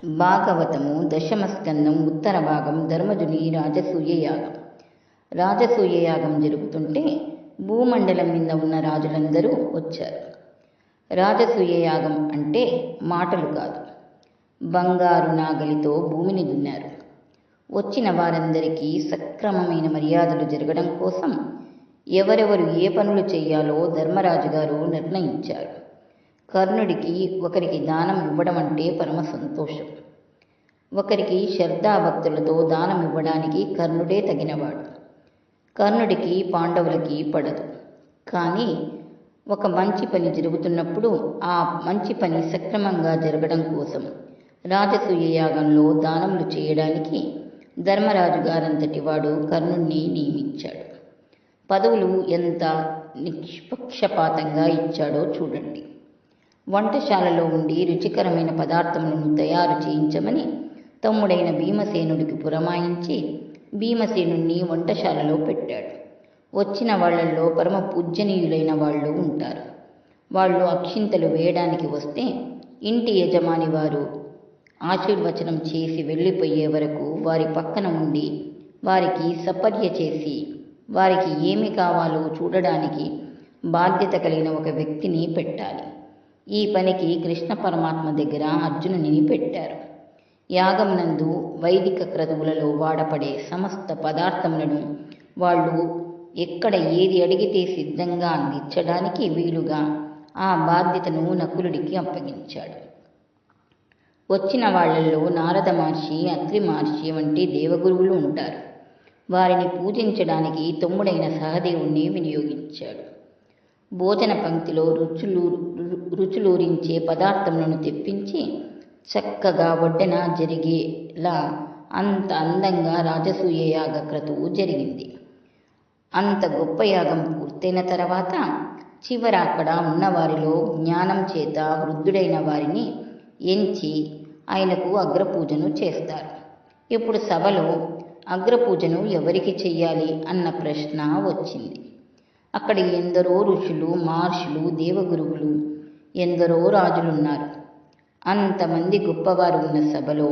భాగవతము దశమ స్కందం ఉత్తర భాగం ధర్మజుని రాజసూయ యాగం. రాజసూయ యాగం జరుగుతుంటే భూమండలం మీద ఉన్న రాజులందరూ వచ్చారు. రాజసూయ యాగం అంటే మాటలు కాదు, బంగారు నాగలితో భూమిని దున్నారు. వచ్చిన వారందరికీ సక్రమమైన మర్యాదలు జరగడం కోసం ఎవరెవరు ఏ పనులు చేయాలో ధర్మరాజు గారు నిర్ణయించారు. కర్ణుడికి ఒకరికి దానం ఇవ్వడం అంటే పరమ సంతోషం. ఒకరికి శ్రద్ధాభక్తులతో దానం ఇవ్వడానికి కర్ణుడే తగినవాడు. కర్ణుడికి పాండవులకి పడదు. కానీ ఒక మంచి పని జరుగుతున్నప్పుడు ఆ మంచి పని సక్రమంగా జరగడం కోసం రాజసూయ యాగంలో దానములు చేయడానికి ధర్మరాజు గారంతటి వాడు కర్ణుణ్ణి నియమించాడు. పదవులు ఎంత నిష్పక్షపాతంగా ఇచ్చాడో చూడండి. వంటశాలలో ఉండి రుచికరమైన పదార్థములను తయారు చేయించమని తమ్ముడైన భీమసేనుడికి పురమాయించి భీమసేనుణ్ణి వంటశాలలో పెట్టాడు. వచ్చిన వాళ్లల్లో పరమ పూజ్యనీయులైన వాళ్ళు ఉంటారు. వాళ్ళు అక్షింతలు వేయడానికి వస్తే ఇంటి యజమాని వారు ఆశీర్వచనం చేసి వెళ్ళిపోయే వరకు వారి పక్కన ఉండి వారికి సపర్య చేసి వారికి ఏమి కావాలో చూడడానికి బాధ్యత కలిగిన ఒక వ్యక్తిని పెట్టాలి. ఈ పనికి కృష్ణ పరమాత్మ దగ్గర అర్జునుని పెట్టారు. యాగమునందు వైదిక క్రతువులలో వాడపడే సమస్త పదార్థములను వాళ్ళు ఎక్కడ ఏది అడిగితే సిద్ధంగా అందించడానికి వీలుగా ఆ బాధ్యతను నకులుడికి అప్పగించాడు. వచ్చిన వాళ్లలో నారద మహర్షి, అత్రి మహర్షి వంటి దేవగురువులు ఉంటారు. వారిని పూజించడానికి తమ్ముడైన సహదేవుణ్ణి వినియోగించాడు. భోజన పంక్తిలో రుచులూరించే పదార్థములను తెప్పించి చక్కగా వడ్డన జరిగేలా అంత అందంగా రాజసూయ యాగ క్రతువు జరిగింది. అంత గొప్ప యాగం పూర్తయిన తర్వాత చివర అక్కడ ఉన్నవారిలో జ్ఞానం చేత వృద్ధుడైన వారిని ఎంచి ఆయనకు అగ్రపూజను చేస్తారు. ఇప్పుడు సభలో అగ్రపూజను ఎవరికి చెయ్యాలి అన్న ప్రశ్న వచ్చింది. అక్కడ ఎందరో ఋషులు, మహర్షులు, దేవగురువులు, ఎందరో రాజులున్నారు. అంతమంది గొప్పవారు ఉన్న సభలో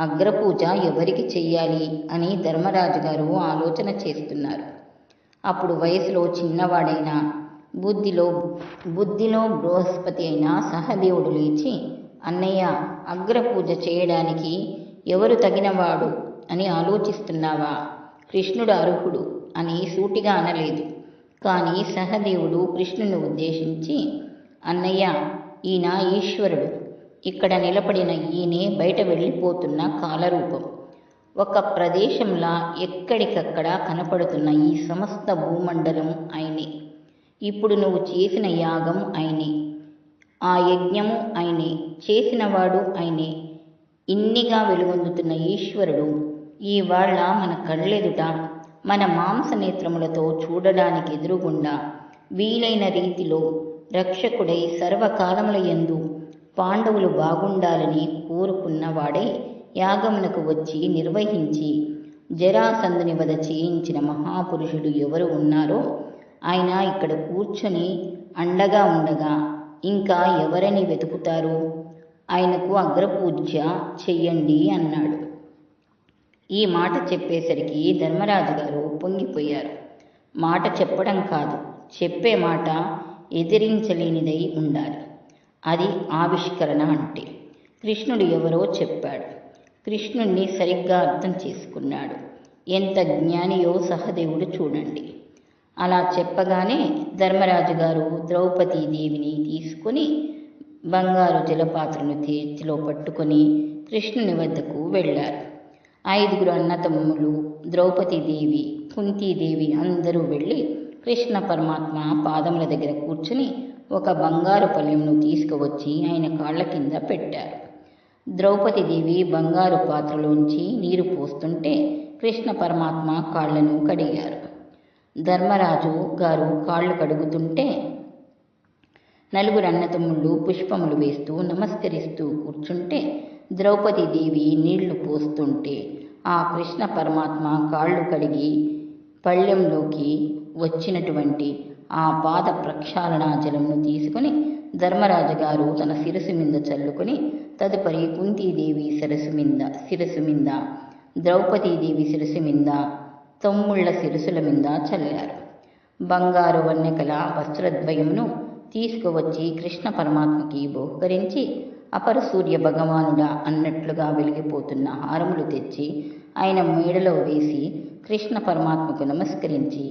అగ్రపూజ ఎవరికి చెయ్యాలి అని ధర్మరాజు గారు ఆలోచన చేస్తున్నారు. అప్పుడు వయసులో చిన్నవాడైన బుద్ధిలో బృహస్పతి అయిన సహదేవుడు లేచి, అన్నయ్య, అగ్రపూజ చేయడానికి ఎవరు తగినవాడు అని ఆలోచిస్తున్నావా? కృష్ణుడు అర్హుడు అని సూటిగా అనలేదు. కానీ సహదేవుడు కృష్ణుని ఉద్దేశించి, అన్నయ్య, ఈయన ఈశ్వరుడు. ఇక్కడ నిలబడిన ఈయనే బయట వెళ్ళిపోతున్న కాలరూపం. ఒక ప్రదేశంలా ఎక్కడికక్కడ కనపడుతున్న ఈ సమస్త భూమండలం ఆయనే. ఇప్పుడు నువ్వు చేసిన యాగం ఆయనే, ఆ యజ్ఞము ఆయనే, చేసినవాడు ఆయనే. ఇన్నిగా వెలుగొందుతున్న ఈశ్వరుడు ఈవాళ్ళ మన కళ్ళెదుట మన మాంసనేత్రములతో చూడడానికి ఎదురుగుండా వీలైన రీతిలో రక్షకుడై సర్వకాలముల యందు పాండవులు బాగుండాలని కోరుకున్నవాడై యాగమునకు వచ్చి నిర్వహించి జరాసంధుని వధ చేయించిన మహాపురుషుడు ఎవరు ఉన్నారో ఆయన ఇక్కడ కూర్చొని అండగా ఉండగా ఇంకా ఎవరని వెతుకుతారు? ఆయనకు అగ్రపూజ చెయ్యండి అన్నాడు. ఈ మాట చెప్పేసరికి ధర్మరాజు గారు పొంగిపోయారు. మాట చెప్పడం కాదు, చెప్పే మాట ఎదిరించలేనిదై ఉండాలి. అది ఆవిష్కరణ అంటే. కృష్ణుడు ఎవరో చెప్పాడు. కృష్ణుణ్ణి సరిగ్గా అర్థం చేసుకున్నాడు. ఎంత జ్ఞానియో సహదేవుడు చూడండి. అలా చెప్పగానే ధర్మరాజు గారు ద్రౌపదీదేవిని తీసుకుని బంగారు జలపాత్రను చేతిలో పట్టుకొని కృష్ణుని వద్దకు వెళ్ళారు. 5 అన్నతమ్ములు, ద్రౌపదీదేవి, కుంతీదేవి అందరూ వెళ్ళి కృష్ణ పరమాత్మ పాదముల దగ్గర కూర్చుని ఒక బంగారు పళ్ళెంను తీసుకువచ్చి ఆయన కాళ్ళ కింద పెట్టారు. ద్రౌపదీదేవి బంగారు పాత్రలోంచి నీరు పోస్తుంటే కృష్ణ పరమాత్మ కాళ్లను కడిగారు. ధర్మరాజు గారు కాళ్ళు కడుగుతుంటే 4 అన్నతమ్ముళ్ళు పుష్పములు వేస్తూ నమస్కరిస్తూ కూర్చుంటే ద్రౌపదీదేవి నీళ్లు పోస్తుంటే ఆ కృష్ణ పరమాత్మ కాళ్ళు కడిగి పళ్ళెంలోకి వచ్చినటువంటి ఆ పాద ప్రక్షాళనా జలంను తీసుకుని ధర్మరాజు గారు తన శిరస్సు మీద చల్లుకొని తదుపరి కుంతీదేవి శిరస్సు మీద ద్రౌపదీదేవి శిరస్సు మీద తమ్ముళ్ల శిరస్సుల మీద చల్లారు. బంగారు వన్నెకల వస్త్రద్వయమును తీసుకువచ్చి కృష్ణ పరమాత్మకి బహుకరించి అపర సూర్య భగవానుడా అన్నట్లుగా వెలిగిపోతున్న హారములు తెచ్చి ఆయన మేడలో వేసి కృష్ణ పరమాత్మకు నమస్కరించి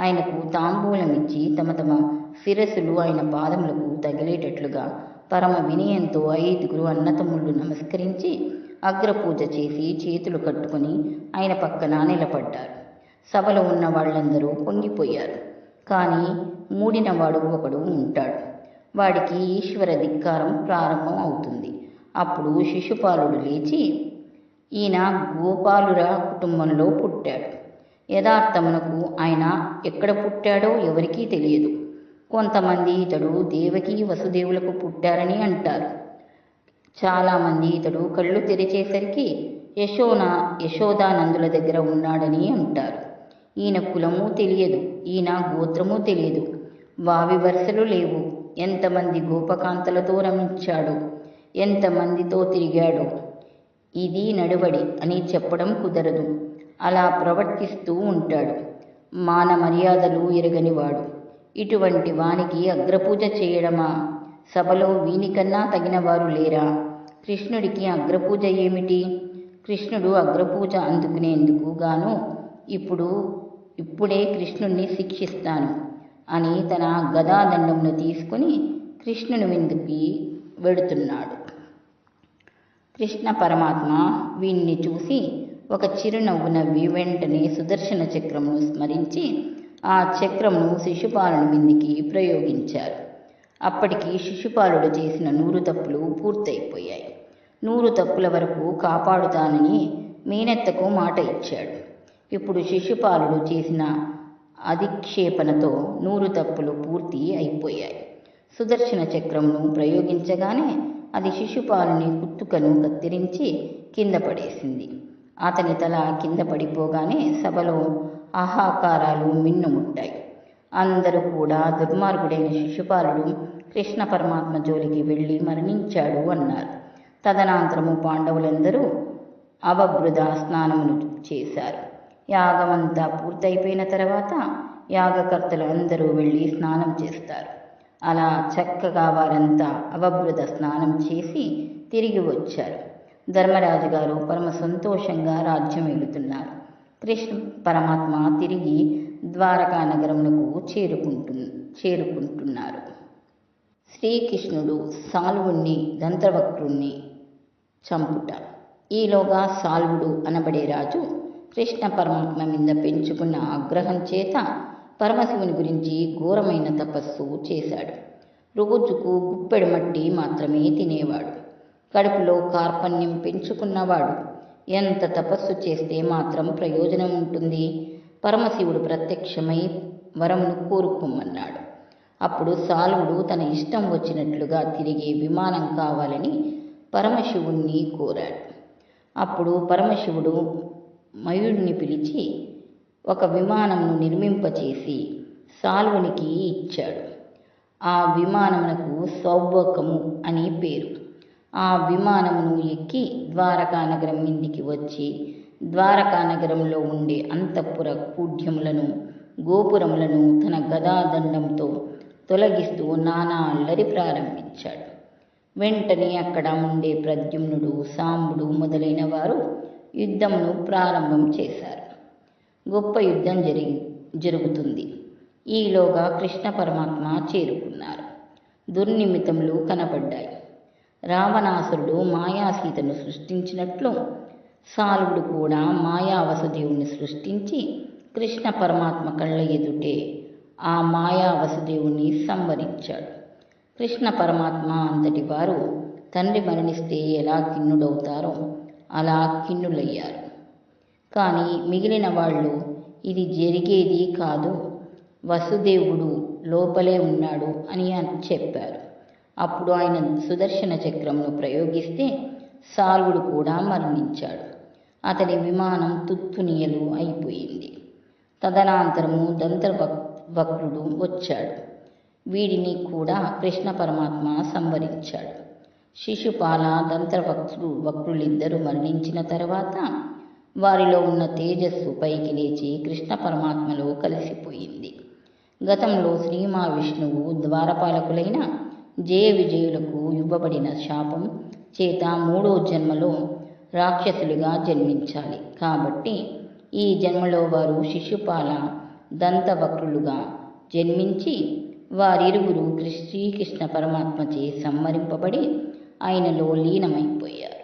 ఆయనకు తాంబూలమిచ్చి తమ తమ శిరస్సులు ఆయన పాదములకు తగిలేటట్లుగా పరమ వినయంతో 5 అన్నతమ్ముళ్ళు నమస్కరించి అగ్రపూజ చేసి చేతులు కట్టుకుని ఆయన పక్కన నిలబడ్డారు. సభలో ఉన్న వాళ్ళందరూ పొంగిపోయారు. కానీ మూడినవాడు ఒకడు ఉంటాడు. వాడికి ఈశ్వర ధిక్కారం ప్రారంభం అవుతుంది. అప్పుడు శిశుపాలుడు లేచి, ఈయన గోపాలుర కుటుంబంలో పుట్టాడు. యథార్థమునకు ఆయన ఎక్కడ పుట్టాడో ఎవరికీ తెలియదు. కొంతమంది ఇతడు దేవకి వసుదేవులకు పుట్టారని అంటారు. చాలామంది ఇతడు కళ్ళు తెరిచేసరికి యశోదానందుల దగ్గర ఉన్నాడని అంటారు. ఈయన కులము తెలియదు, ఈయన గోత్రము తెలియదు, వావి వరుసలు లేవు. ఎంతమంది గోపకాంతలతో రమించాడో, ఎంతమందితో తిరిగాడో ఇది నడువడి అని చెప్పడం కుదరదు. అలా ప్రవర్తిస్తూ ఉంటాడు. మాన మర్యాదలు ఎరగనివాడు. ఇటువంటి వానికి అగ్రపూజ చేయడమా? సభలో వీనికన్నా తగినవారు లేరా? కృష్ణుడికి అగ్రపూజ ఏమిటి? కృష్ణుడు అగ్రపూజ అందుకునేందుకు గాను ఇప్పుడే కృష్ణుణ్ణి శిక్షిస్తాను అని తన గదాదండమును తీసుకుని కృష్ణుని మీదకి వెడుతున్నాడు. కృష్ణ పరమాత్మ వీణ్ణి చూసి ఒక చిరునవ్వు నవ్వి వెంటనే సుదర్శన చక్రమును స్మరించి ఆ చక్రమును శిశుపాలుని మీదికి ప్రయోగించారు. అప్పటికి శిశుపాలుడు చేసిన 100 తప్పులు పూర్తయిపోయాయి. 100 తప్పుల వరకు కాపాడుతానని మీనెత్తకు మాట ఇచ్చాడు. ఇప్పుడు శిశుపాలుడు చేసిన అధిక్షేపణతో 100 తప్పులు పూర్తి అయిపోయాయి. సుదర్శన చక్రమును ప్రయోగించగానే అది శిశుపాలుని కుత్తుకను కత్తిరించి కింద పడేసింది. అతని తల కింద పడిపోగానే సభలో ఆహాకారాలు మిన్నుముట్టాయి. అందరూ కూడా దుర్మార్గుడైన శిశుపాలుడు కృష్ణ పరమాత్మ జోలికి వెళ్ళి మరణించాడు అన్నారు. తదనంతరము పాండవులందరూ అవభృద స్నానమును చేశారు. యాగమంతా పూర్తయిపోయిన తర్వాత యాగకర్తలు అందరూ వెళ్ళి స్నానం చేస్తారు. అలా చక్కగా వారంతా అవభృద స్నానం చేసి తిరిగి వచ్చారు. ధర్మరాజు గారు పరమ సంతోషంగా రాజ్యం ఏలుతున్నారు. కృష్ణ పరమాత్మ తిరిగి ద్వారకా నగరమునకు చేరుకుంటున్నారు. శ్రీకృష్ణుడు సాల్వుణ్ణి దంతవక్రుణ్ణి చంపుట. ఈలోగా సాల్వుడు అనబడే రాజు కృష్ణ పరమాత్మ మీద పెంచుకున్న ఆగ్రహం చేత పరమశివుని గురించి ఘోరమైన తపస్సు చేశాడు. రోజుకు గుప్పెడు మట్టి మాత్రమే తినేవాడు. కడుపులో కార్పణ్యం పెంచుకున్నవాడు. ఎంత తపస్సు చేస్తే మాత్రం ప్రయోజనం ఉంటుంది? పరమశివుడు ప్రత్యక్షమై వరమును కోరుకోమన్నాడు. అప్పుడు సాల్వుడు తన ఇష్టం వచ్చినట్లుగా తిరిగే విమానం కావాలని పరమశివుణ్ణి కోరాడు. అప్పుడు పరమశివుడు మయుడిని పిలిచి ఒక విమానమును నిర్మింపచేసి సాల్వునికి ఇచ్చాడు. ఆ విమానమునకు సౌభకము అని పేరు. ఆ విమానమును ఎక్కి ద్వారకా నగరం మీదికి వచ్చి ద్వారకా నగరంలో ఉండే అంతఃపుర కూఢ్యములను గోపురములను తన గదాదండంతో తొలగిస్తూ నానా అల్లరి ప్రారంభించాడు. వెంటనే అక్కడ ఉండే ప్రద్యుమ్నుడు, సాంబుడు మొదలైన వారు యుద్ధమును ప్రారంభం చేశారు. గొప్ప యుద్ధం జరుగుతుంది. ఈలోగా కృష్ణ పరమాత్మ చేరుకున్నారు. దుర్నిమిత్తములు కనపడ్డాయి. రావణాసురుడు మాయాసీతను సృష్టించినట్లు సాల్వుడు కూడా మాయా వసుదేవుని సృష్టించి కృష్ణ పరమాత్మ కళ్ళ ఎదుటే ఆ మాయా వసుదేవుని సంవరించాడు. కృష్ణ పరమాత్మ అంతటి వారు తండ్రి మరణిస్తే ఎలా ఖిన్నుడవుతారో అలా ఖిన్నులయ్యారు. కానీ మిగిలిన వాళ్ళు ఇది జరిగేది కాదు, వసుదేవుడు లోపలే ఉన్నాడు అని చెప్పారు. అప్పుడు ఆయన సుదర్శన చక్రమును ప్రయోగిస్తే సాల్వుడు కూడా మరణించాడు. అతని విమానం తుత్తునియలు అయిపోయింది. తదనంతరము దంతవక్రుడు వచ్చాడు. వీడిని కూడా కృష్ణ పరమాత్మ సంవరించాడు. శిశుపాల వక్రులిద్దరూ మరణించిన తర్వాత వారిలో ఉన్న తేజస్సు పైకి లేచి కృష్ణ పరమాత్మలో కలిసిపోయింది. గతంలో శ్రీ మహావిష్ణువు ద్వారపాలకులైన జయ విజయులకు ఇవ్వబడిన శాపం చేత 3వ జన్మలో రాక్షసులుగా జన్మించాలి. కాబట్టి ఈ జన్మలో వారు శిశుపాల దంతవక్రులుగా జన్మించి వారిరువురు శ్రీకృష్ణ పరమాత్మచే సంహరింపబడి ఆయనలో లీనమైపోయారు.